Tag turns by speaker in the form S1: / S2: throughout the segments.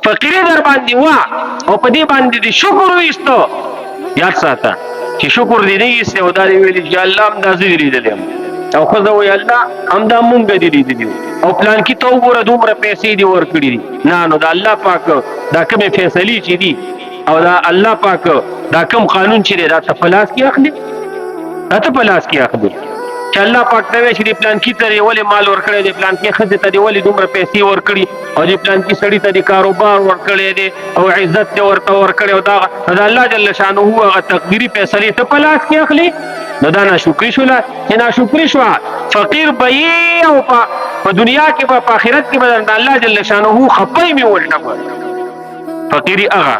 S1: فقیری در باندې وا او په دې باندې دې شکر وایستو، یاد ساته چې شکر دې نه ایسته او دا دې ویلي چې الله هم دا زه لیدلی یم او ښځه وایي الله همدا مونږ دې لیدلي او پلانکي ته وګوره دومره پیسې دې ورکړي دي. نه نو د الله پاک دا کومې فیصلې چې دي او دا الله پاک دا کوم قانون چې دی دا ته په لاس کې اخلي، دا ته په لاس کې اخلي چې الله پاک ته وایي چې دې پلانکي ته دې ولې مال ورکړی دی، پلانکي ښځې ته دې ولې دومره پیسې ورکړي او دې پلانکي سړي ته دې کاروبار ورکړی دی او عزت دې ورته ورکړی او دا الله جل شانه هغه تقدیري فیصلې ته په لاس کې اخلي، نو دا ناشکري شوله. چې ناشکري شوه فقیر به یې او په دنیا کې به په آخرت کې به د الله جل شانه خپه مې ولټه کړه. فقیري هغه،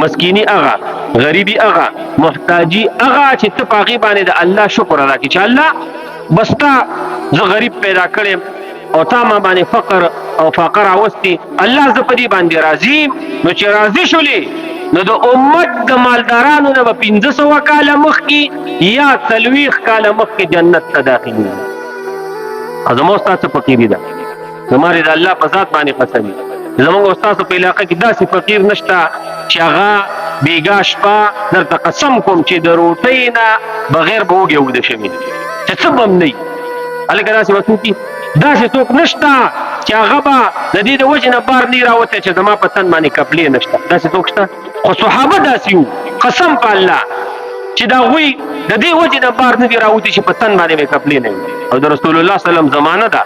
S1: مسکینی هغه، غریبی هغه، محتاجی هغه چې ته په هغې باندې د الله شکر ادا کړي چې الله بس تا زه غریب پیدا کړی او تا ما باندې فقر او فقر راوستي، الله زه په دې باندې راضي یم. نو چې راضي شولې نو د امت د مالدارانو نه به 500 کاله مخکې یا 40 کاله مخکې جنت ته داخلېږي. زموږ ستاسو فقیري ده، زما د الله په ذات باندې قسم وي زموږ ستاسو په علاقه کې داسې فقیر نشته چې هغه بېګا شپه درته قسم کوم چې د روټۍ نه بغیر به وږی اوده شوي چې څه به هم نه وي. هلکه داسې به څوک داسې څوک نشته چې هغه به د دې د وجې نه بار نه راوتی چې زما په تن باندې کپلې نشته، داسې څوک شته؟ خو صحابه داسې وو قسم په الله چې د هغوی د دې وجې نه بار نه دي راوتي چې په تن باندې مې کپلې نه وي. او د رسول الله صلی الله علیه وسلم زمانه ده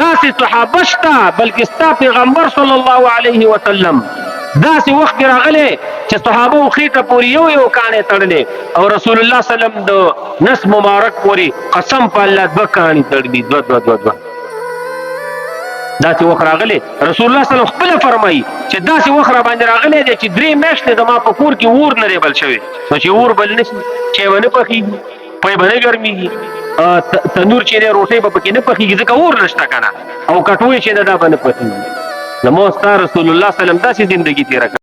S1: داسې صحابه شته، بلکې ستا پیغمبر صلی الله علیه وسلم داسې وخت کې راغلی چې صحابه خېټه پورې یو کاڼی تړلی او رسول الله صلی الله علیه وسلم د نس مبارک پورې قسم په الله 2 کاڼي تړلي، 2 داسې وخت راغلی. رسول الله صلی الله علیه وسلم خپله فرمایي چې داسې وخت را باندې راغلی دی چې 3 میاشتې زما په کور کې اور نه دی بل شوی. نو چې اور بل نه شي چای به نه پخېږي، پی به نه ګرمېږي، تنور چې دی روټۍ به پکې نه پخېږي ځکه اور نشته که نه، او کټوۍ چې ده دا به نه پخېږي. زموږ ستا رسول الله صلی الله علیه وسلم داسې زندګي تېره کړه.